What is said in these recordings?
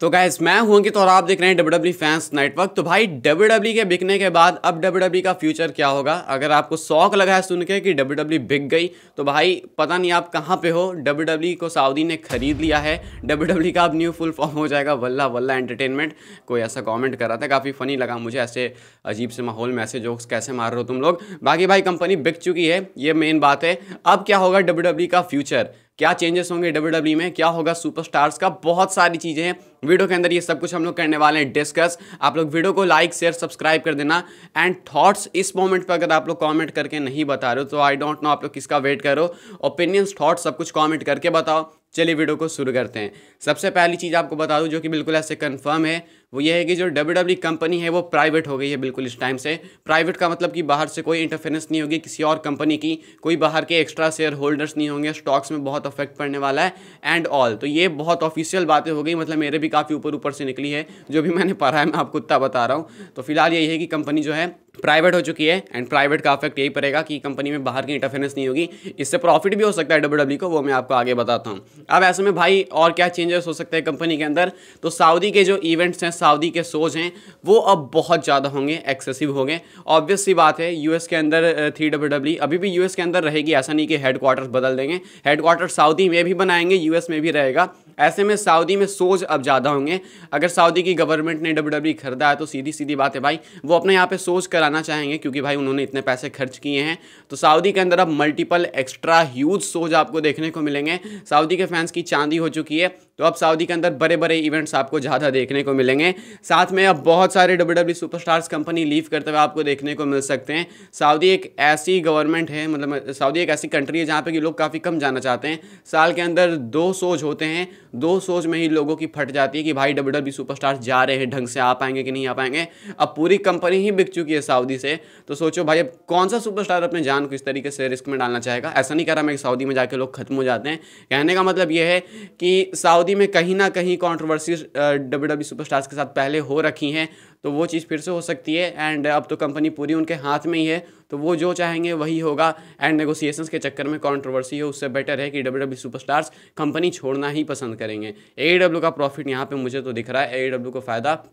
तो गाइस मैं हूं अंकित और आप देख रहे हैं डब्ल्यूडब्ल्यू फैंस नेटवर्क। तो भाई डब्ल्यूडब्ल्यू के बिकने के बाद अब डब्ल्यूडब्ल्यू का फ्यूचर क्या होगा। अगर आपको शौक लगा है सुन के कि डब्ल्यूडब्ल्यू बिक गई तो भाई पता नहीं आप कहां पे हो। डब्ल्यूडब्ल्यू को सऊदी ने खरीद लिया है। डब्ल्यूडब्ल्यू का अब न्यू फुल फॉर्म हो जाएगा वल्ला वल्ला एंटरटेनमेंट। कोई ऐसा कमेंट कर रहा था, काफ़ी फनी लगा मुझे। ऐसे अजीब से माहौल में ऐसे जोक्स कैसे मार रहे हो तुम लोग। बाकी भाई कंपनी बिक चुकी है, ये मेन बात है। अब क्या होगा डब्ल्यूडब्ल्यू का फ्यूचर, क्या चेंजेस होंगे डब्ल्यूडब्ल्यू में, क्या होगा सुपरस्टार्स का, बहुत सारी चीज़ें हैं वीडियो के अंदर। ये सब कुछ हम लोग करने वाले हैं डिस्कस। आप लोग वीडियो को लाइक शेयर सब्सक्राइब कर देना। एंड थॉट्स इस मोमेंट पर अगर आप लोग कमेंट करके नहीं बता रहे हो तो आई डोंट नो आप लोग किसका वेट करो। ओपिनियंस थॉट्स सब कुछ कमेंट करके बताओ। चलिए वीडियो को शुरू करते हैं। सबसे पहली चीज़ आपको बता दूं जो कि बिल्कुल ऐसे कंफर्म है, वो ये है कि जो डब्ल्यूडब्ल्यू कंपनी है वो प्राइवेट हो गई है बिल्कुल इस टाइम से। प्राइवेट का मतलब कि बाहर से कोई इंटरफेरेंस नहीं होगी किसी और कंपनी की, कोई बाहर के एक्स्ट्रा शेयर होल्डर्स नहीं होंगे, स्टॉक्स में बहुत अफेक्ट पड़ने वाला है एंड ऑल। तो ये बहुत ऑफिशियल बातें हो गई, मतलब मेरे भी काफ़ी ऊपर ऊपर से निकली है। जो भी मैंने पढ़ा है मैं आपको उतना बता रहा हूँ। तो फिलहाल यही है कि कंपनी जो है प्राइवेट हो चुकी है एंड प्राइवेट का अफेक्ट यही पड़ेगा कि कंपनी में बाहर की इंटरफेरेंस नहीं होगी। इससे प्रॉफिट भी हो सकता है डब्ल्यूडब्ल्यू को, वो मैं आपको आगे बताता हूँ। अब ऐसे में भाई और क्या चेंजेस हो सकते हैं कंपनी के अंदर, तो सऊदी के जो इवेंट्स हैं, सऊदी के शोज हैं, वो अब बहुत ज़्यादा होंगे, एक्सेसिव होंगे। ऑब्वियस सी बात है, यूएस के अंदर थी डब्ल्यूडब्ल्यू, अभी भी यूएस के अंदर रहेगी। ऐसा नहीं कि हेडक्वार्टर्स बदल देंगे, हेडक्वार्टर सऊदी में भी बनाएंगे, यूएस में भी रहेगा। ऐसे में सऊदी में शोज अब ज़्यादा होंगे। अगर सऊदी की गवर्नमेंट ने डब्ल्यूडब्ल्यू खरीदा है तो सीधी सीधी बात है भाई, वो अपने यहाँ पे शोज कराना चाहेंगे क्योंकि भाई उन्होंने इतने पैसे खर्च किए हैं। तो सऊदी के अंदर अब मल्टीपल एक्स्ट्रा ह्यूज शोज आपको देखने को मिलेंगे। सऊदी के फैंस की चांदी हो चुकी है, तो अब सऊदी के अंदर बड़े बड़े इवेंट्स आपको ज़्यादा देखने को मिलेंगे। साथ में अब बहुत सारे डब्ल्यूडब्ल्यू सुपरस्टार्स कंपनी लीव करते हुए आपको देखने को मिल सकते हैं। सऊदी एक ऐसी गवर्नमेंट है, मतलब सऊदी एक ऐसी कंट्री है जहाँ पे कि लोग काफ़ी कम जाना चाहते हैं। साल के अंदर 2 शोज होते हैं, 2 शोज में ही लोगों की फट जाती है कि भाई डब्ल्यूडब्ल्यू सुपरस्टार्स जा रहे हैं, ढंग से आ पाएंगे कि नहीं आ पाएंगे। अब पूरी कंपनी ही बिक चुकी है सऊदी से, तो सोचो भाई अब कौन सा सुपरस्टार अपने जान को इस तरीके से रिस्क में डालना चाहेगा। ऐसा नहीं कह रहा मैं सऊदी में जाके लोग खत्म हो जाते हैं, कहने का मतलब ये है कि सऊदी में कहीं ना कहीं कंट्रोवर्सी डब्ल्यूडब्ल्यू सुपरस्टार्स के साथ पहले हो रखी हैं, तो वो चीज़ फिर से हो सकती है। एंड अब तो कंपनी पूरी उनके हाथ में ही है, तो वो जो चाहेंगे वही होगा। एंड नेगोशिएशंस के चक्कर में कंट्रोवर्सी हो, उससे बेटर है कि डब्ल्यूडब्ल्यू सुपरस्टार्स कंपनी छोड़ना ही पसंद करेंगे। एईडब्ल्यू का प्रॉफिट यहाँ पे मुझे तो दिख रहा है, एईडब्ल्यू को फ़ायदा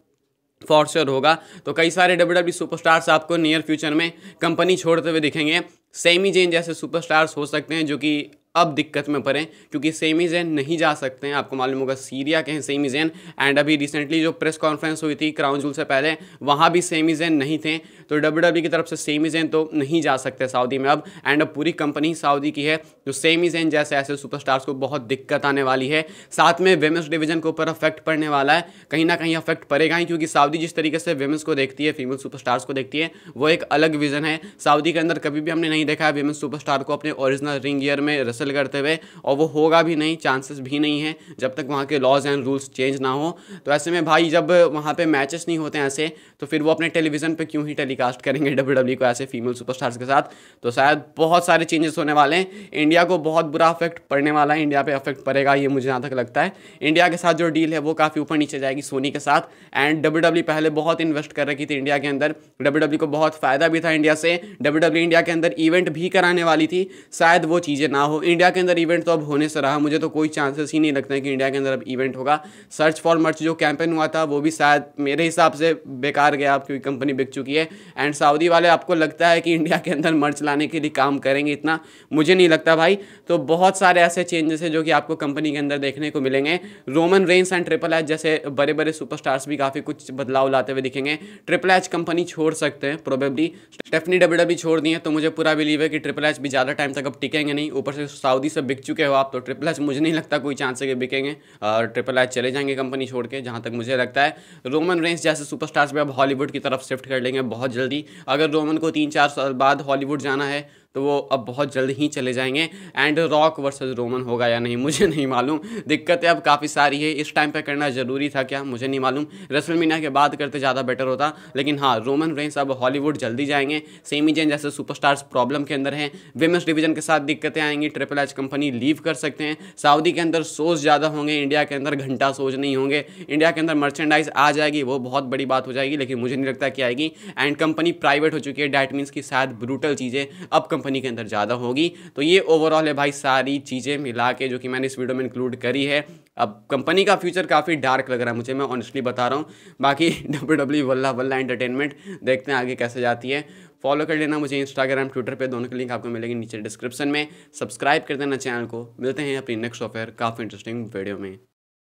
फॉर श्योर होगा। तो कई सारे डब्ल्यूडब्ल्यू सुपरस्टार्स आपको नियर फ्यूचर में कंपनी छोड़ते हुए दिखेंगे। सेमी जेन जैसे सुपरस्टार्स हो सकते हैं जो कि अब दिक्कत में पड़े क्योंकि सेमी जेन नहीं जा सकते हैं। आपको मालूम होगा सीरिया के हैं सेमी जेन, एंड अभी रिसेंटली जो प्रेस कॉन्फ्रेंस हुई थी क्राउन जूल से पहले, वहाँ भी सेमी जेन नहीं थे। तो डब्ल्यूडब्ल्यू की तरफ से सेमी जेन तो नहीं जा सकते सऊदी में अब, एंड अब पूरी कंपनी सऊदी की है। तो सेमी जेन जैसे ऐसे सुपरस्टार्स को बहुत दिक्कत आने वाली है। साथ में विमेंस डिवीजन के ऊपर अफेक्ट पड़ने वाला है, कहीं ना कहीं अफेक्ट पड़ेगा ही, क्योंकि सऊदी जिस तरीके से विमेंस को देखती है, फीमेल सुपरस्टार्स को देखती है, वो एक अलग विजन है। सऊदी के अंदर कभी भी हमने नहीं देखा है विमेंस सुपरस्टार को अपने ओरिजिनल रिंग ईयर में रसल करते हुए, और वो होगा भी नहीं, चांसेस भी नहीं है जब तक वहाँ के लॉज एंड रूल्स चेंज ना हो। तो ऐसे में भाई जब वहाँ पे मैचेस नहीं होते हैं ऐसे, तो फिर वो अपने टेलीविज़न पे क्यों ही टेलीकास्ट करेंगे डब्ल्यूडब्ल्यू को ऐसे फीमेल सुपरस्टार्स के साथ। तो शायद बहुत सारे चेंजेस होने वाले हैं। इंडिया को बहुत बुरा अफेक्ट पड़ने वाला है, इंडिया पे अफेक्ट पड़ेगा ये मुझे जहाँ तक लगता है। इंडिया के साथ जो डील है वो काफ़ी ऊपर नीचे जाएगी सोनी के साथ। एंड डब्ल्यूडब्ल्यू पहले बहुत इन्वेस्ट कर रखी थी इंडिया के अंदर, डब्ल्यूडब्ल्यू को बहुत फ़ायदा भी था इंडिया से। डब्ल्यूडब्ल्यू इंडिया के अंदर इवेंट भी कराने वाली थी, शायद वो चीज़ें ना हो। इंडिया के अंदर इवेंट तो अब होने से रहा, मुझे तो कोई चांसेस ही नहीं लगता है कि इंडिया के अंदर अब इवेंट होगा। सर्च फॉर मर्च जो कैंपेन हुआ था वो भी शायद मेरे हिसाब से बेकार गया क्योंकि कंपनी बिक चुकी है। एंड सऊदी वाले आपको लगता है कि इंडिया के अंदर मर्च लाने के लिए काम करेंगे, इतना मुझे नहीं लगता भाई। तो बहुत सारे ऐसे चेंजेस हैं जो कि आपको कंपनी के अंदर देखने को मिलेंगे। Roman Reigns and triple H जैसे बड़े बड़े सुपरस्टार्स भी काफ़ी कुछ बदलाव लाते हुए दिखेंगे। ट्रिपल एच कंपनी छोड़ सकते हैं प्रोबेबली, स्टेफनी डब्ल्यूडब्ल्यू छोड़ दी है, तो मुझे पूरा बिलीव है कि ट्रिपल एच भी ज़्यादा टाइम तक अब टिकेंगे नहीं। ऊपर से सऊदी से बिक चुके हो आप, तो ट्रिपल एच मुझे नहीं लगता कोई चांस है कि बिकेंगे, और ट्रिपल एच चले जाएंगे कंपनी छोड़ के जहाँ तक मुझे लगता है। रोमन रेंस जैसे सुपरस्टार्स भी अब हॉलीवुड की तरफ शिफ्ट कर लेंगे बहुत जल्दी। अगर रोमन को 3-4 साल बाद हॉलीवुड जाना है तो वो अब बहुत जल्द ही चले जाएंगे। एंड रॉक वर्सेस रोमन होगा या नहीं मुझे नहीं मालूम, दिक्कतें अब काफ़ी सारी है। इस टाइम पे करना ज़रूरी था क्या, मुझे नहीं मालूम। रेसलमेनिया के बाद करते ज़्यादा बेटर होता, लेकिन हाँ रोमन रेंस अब हॉलीवुड जल्दी जाएंगे। सेमी जेन जैसे सुपरस्टार्स प्रॉब्लम के अंदर हैं, विमेंस डिवीजन के साथ दिक्कतें आएंगी, ट्रिपल एच कंपनी लीव कर सकते हैं। सऊदी के अंदर शोज ज़्यादा होंगे, इंडिया के अंदर घंटा शोज नहीं होंगे। इंडिया के अंदर मर्चेंडाइज आ जाएगी, वो बहुत बड़ी बात हो जाएगी, लेकिन मुझे नहीं लगता कि आएगी। एंड कंपनी प्राइवेट हो चुकी है, डैट मीन्स की शायद ब्रूटल चीज़ें अब कंपनी के अंदर ज़्यादा होगी। तो ये ओवरऑल है भाई सारी चीज़ें मिला के जो कि मैंने इस वीडियो में इंक्लूड करी है। अब कंपनी का फ्यूचर काफ़ी डार्क लग रहा है मुझे, मैं ऑनेस्टली बता रहा हूँ। बाकी WWE वल्ला वल्ला एंटरटेनमेंट, देखते हैं आगे कैसे जाती है। फॉलो कर लेना मुझे इंस्टाग्राम ट्विटर पे, दोनों की लिंक आपको मिलेगी नीचे डिस्क्रिप्शन में। सब्सक्राइब कर देना चैनल को। मिलते हैं अपनी नेक्स्ट ऑफर काफ़ी इंटरेस्टिंग वीडियो में।